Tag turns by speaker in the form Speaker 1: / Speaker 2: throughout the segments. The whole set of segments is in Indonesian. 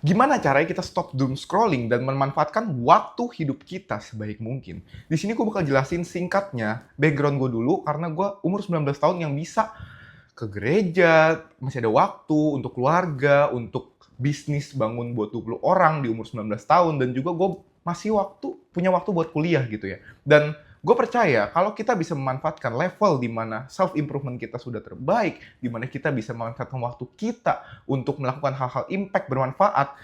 Speaker 1: Gimana caranya kita stop doom scrolling dan memanfaatkan waktu hidup kita sebaik mungkin? Di sini gue bakal jelasin singkatnya background gue dulu karena gue umur 19 tahun yang bisa ke gereja, masih ada waktu untuk keluarga, untuk bisnis bangun buat 20 orang di umur 19 tahun, dan juga gue masih punya waktu buat kuliah gitu ya. Dan gue percaya kalau kita bisa memanfaatkan level di mana self improvement kita sudah terbaik, di mana kita bisa memanfaatkan waktu kita untuk melakukan hal-hal impact bermanfaat,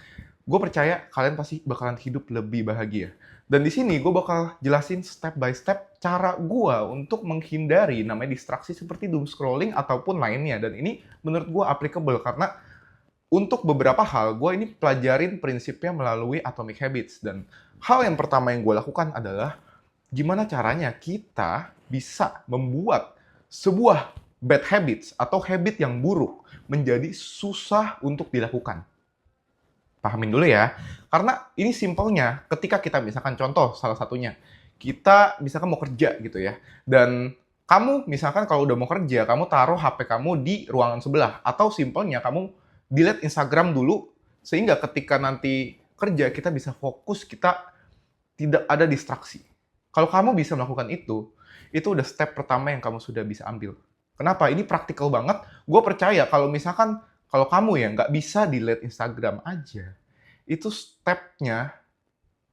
Speaker 1: gue percaya kalian pasti bakalan hidup lebih bahagia. Dan di sini gue bakal jelasin step by step cara gue untuk menghindari namanya distraksi seperti doom scrolling ataupun lainnya. Dan ini menurut gue applicable karena untuk beberapa hal gue ini pelajarin prinsipnya melalui Atomic Habits. Dan hal yang pertama yang gue lakukan adalah gimana caranya kita bisa membuat sebuah bad habits atau habit yang buruk menjadi susah untuk dilakukan. Pahamin dulu ya. Karena ini simpelnya, ketika kita misalkan contoh salah satunya, kita misalkan mau kerja gitu ya, dan kamu misalkan kalau udah mau kerja, kamu taruh HP kamu di ruangan sebelah, atau simpelnya kamu delete Instagram dulu, sehingga ketika nanti kerja kita bisa fokus, kita tidak ada distraksi. Kalau kamu bisa melakukan itu udah step pertama yang kamu sudah bisa ambil. Kenapa? Ini praktikal banget. Gue percaya kalau misalkan kalau kamu ya nggak bisa delete Instagram aja, itu stepnya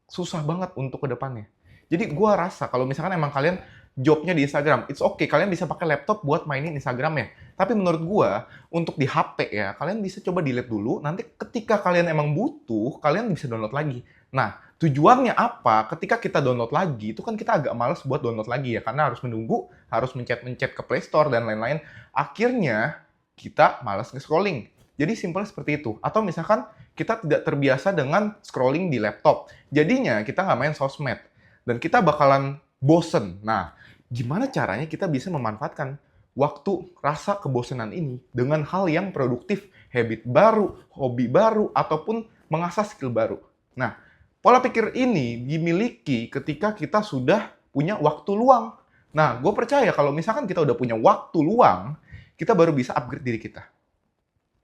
Speaker 1: susah banget untuk ke depannya. Jadi gue rasa kalau misalkan emang kalian jobnya di Instagram, it's okay, kalian bisa pakai laptop buat mainin Instagram ya. Tapi menurut gue, untuk di HP ya, kalian bisa coba delete dulu, nanti ketika kalian emang butuh, kalian bisa download lagi. Nah, tujuannya apa? Ketika kita download lagi, itu kan kita agak males buat download lagi ya, karena harus menunggu, harus mencet-mencet ke Play Store dan lain-lain. Akhirnya, kita malas nge-scrolling. Jadi simpelnya seperti itu. Atau misalkan kita tidak terbiasa dengan scrolling di laptop. Jadinya kita nggak main sosmed. Dan kita bakalan bosen. Nah, gimana caranya kita bisa memanfaatkan waktu rasa kebosanan ini dengan hal yang produktif, habit baru, hobi baru, ataupun mengasah skill baru. Nah, pola pikir ini dimiliki ketika kita sudah punya waktu luang. Nah, gue percaya kalau misalkan kita udah punya waktu luang, kita baru bisa upgrade diri kita.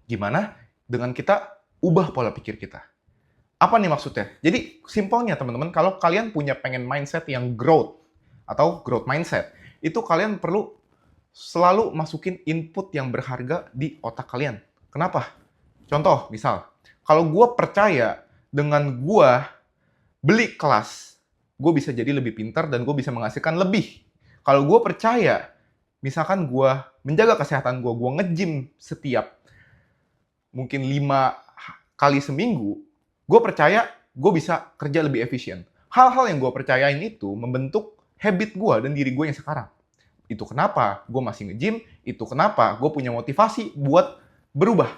Speaker 1: Gimana? Dengan kita ubah pola pikir kita. Apa nih maksudnya? Jadi, simpelnya teman-teman, kalau kalian punya pengen mindset yang growth, atau growth mindset, itu kalian perlu selalu masukin input yang berharga di otak kalian. Kenapa? Contoh, misal, kalau gue percaya dengan gue beli kelas, gue bisa jadi lebih pintar dan gue bisa menghasilkan lebih. Kalau gue percaya, misalkan gue menjaga kesehatan gue nge-gym setiap mungkin 5 kali seminggu, gue percaya gue bisa kerja lebih efisien. Hal-hal yang gue percayain itu membentuk habit gue dan diri gue yang sekarang. Itu kenapa gue masih nge-gym, itu kenapa gue punya motivasi buat berubah.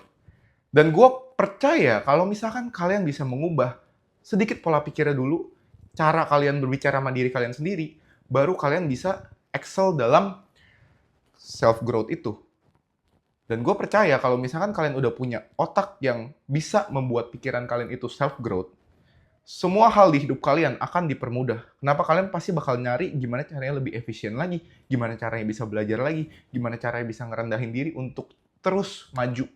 Speaker 1: Dan gue percaya kalau misalkan kalian bisa mengubah sedikit pola pikirnya dulu, cara kalian berbicara sama diri kalian sendiri, baru kalian bisa excel dalam self-growth itu. Dan gue percaya kalau misalkan kalian udah punya otak yang bisa membuat pikiran kalian itu self-growth, semua hal di hidup kalian akan dipermudah. Kenapa? Kalian pasti bakal nyari gimana caranya lebih efisien lagi, gimana caranya bisa belajar lagi, gimana caranya bisa ngerendahin diri untuk terus maju.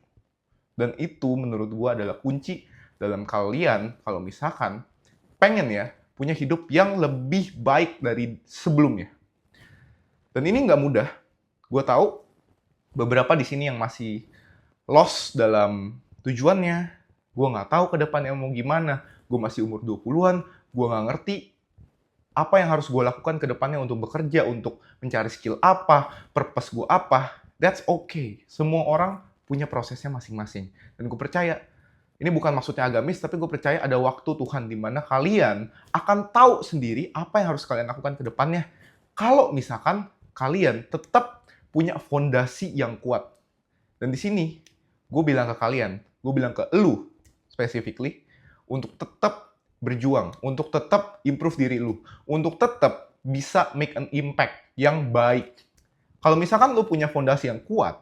Speaker 1: Dan itu menurut gue adalah kunci dalam kalian kalau misalkan pengen ya punya hidup yang lebih baik dari sebelumnya. Dan ini nggak mudah. Gue tahu beberapa di sini yang masih lost dalam tujuannya. Gue nggak tahu ke depannya mau gimana. Gue masih umur 20-an, gue nggak ngerti apa yang harus gue lakukan ke depannya untuk bekerja, untuk mencari skill apa, purpose gue apa. That's okay. Semua orang punya prosesnya masing-masing. Dan gue percaya, ini bukan maksudnya agamis, tapi gue percaya ada waktu Tuhan di mana kalian akan tahu sendiri apa yang harus kalian lakukan ke depannya. Kalau misalkan kalian tetap punya fondasi yang kuat. Dan di sini, gue bilang ke kalian, gue bilang ke elu, specifically, untuk tetap berjuang, untuk tetap improve diri lu, untuk tetap bisa make an impact yang baik. Kalau misalkan lu punya fondasi yang kuat,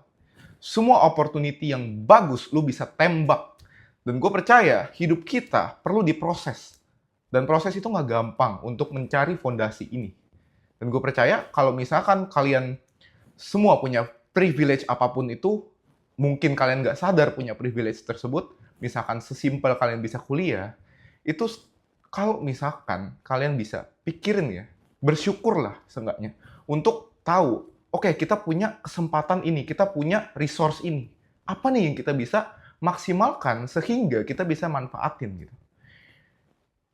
Speaker 1: semua opportunity yang bagus lu bisa tembak. Dan gue percaya hidup kita perlu diproses. Dan proses itu nggak gampang untuk mencari fondasi ini. Dan gue percaya kalau misalkan kalian semua punya privilege apapun itu, mungkin kalian nggak sadar punya privilege tersebut, misalkan sesimpel kalian bisa kuliah, itu kalau misalkan kalian bisa pikirin ya, bersyukurlah seenggaknya untuk tahu, oke, kita punya kesempatan ini, kita punya resource ini. Apa nih yang kita bisa maksimalkan sehingga kita bisa manfaatin gitu.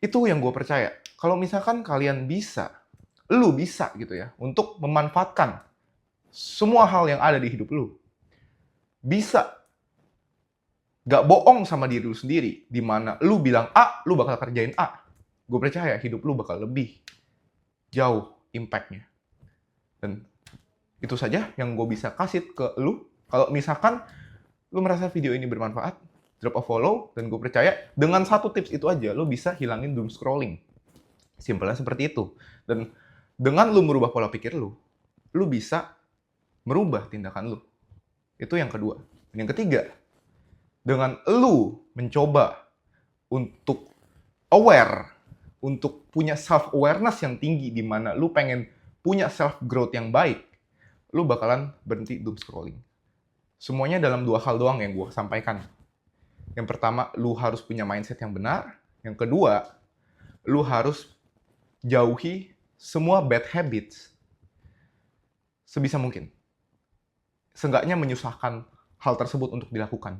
Speaker 1: Itu yang gue percaya. Kalau misalkan kalian bisa, lu bisa gitu ya, untuk memanfaatkan semua hal yang ada di hidup lu. Bisa gak bohong sama diri lu sendiri, di mana lu bilang A, lu bakal kerjain A. Gue percaya hidup lu bakal lebih jauh impact-nya. Dan itu saja yang gue bisa kasih ke lu. Kalau misalkan lu merasa video ini bermanfaat, drop a follow, dan gue percaya dengan satu tips itu aja, lu bisa hilangin doom scrolling. Simpelnya seperti itu. Dan dengan lu merubah pola pikir lu bisa merubah tindakan lu. Itu yang kedua. Dan yang ketiga, dengan lu mencoba untuk aware, untuk punya self-awareness yang tinggi, di mana lu pengen punya self-growth yang baik, lu bakalan berhenti doom scrolling. Semuanya dalam dua hal doang yang gue sampaikan. Yang pertama, lu harus punya mindset yang benar. Yang kedua, lu harus jauhi semua bad habits sebisa mungkin. Seenggaknya menyusahkan hal tersebut untuk dilakukan.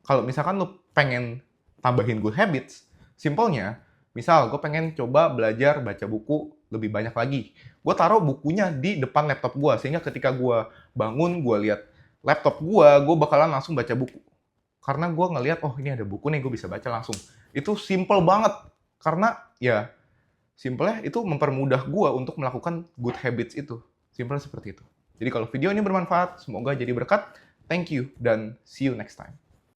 Speaker 1: Kalau misalkan lu pengen tambahin good habits, simpelnya, misal gue pengen coba belajar baca buku lebih banyak lagi. Gue taruh bukunya di depan laptop gue, sehingga ketika gue bangun, gue lihat laptop gue bakalan langsung baca buku. Karena gue ngelihat, oh ini ada buku nih, gue bisa baca langsung. Itu simple banget. Karena ya, simpelnya itu mempermudah gue untuk melakukan good habits itu. Simpel seperti itu. Jadi kalau video ini bermanfaat, semoga jadi berkat. Thank you, dan see you next time.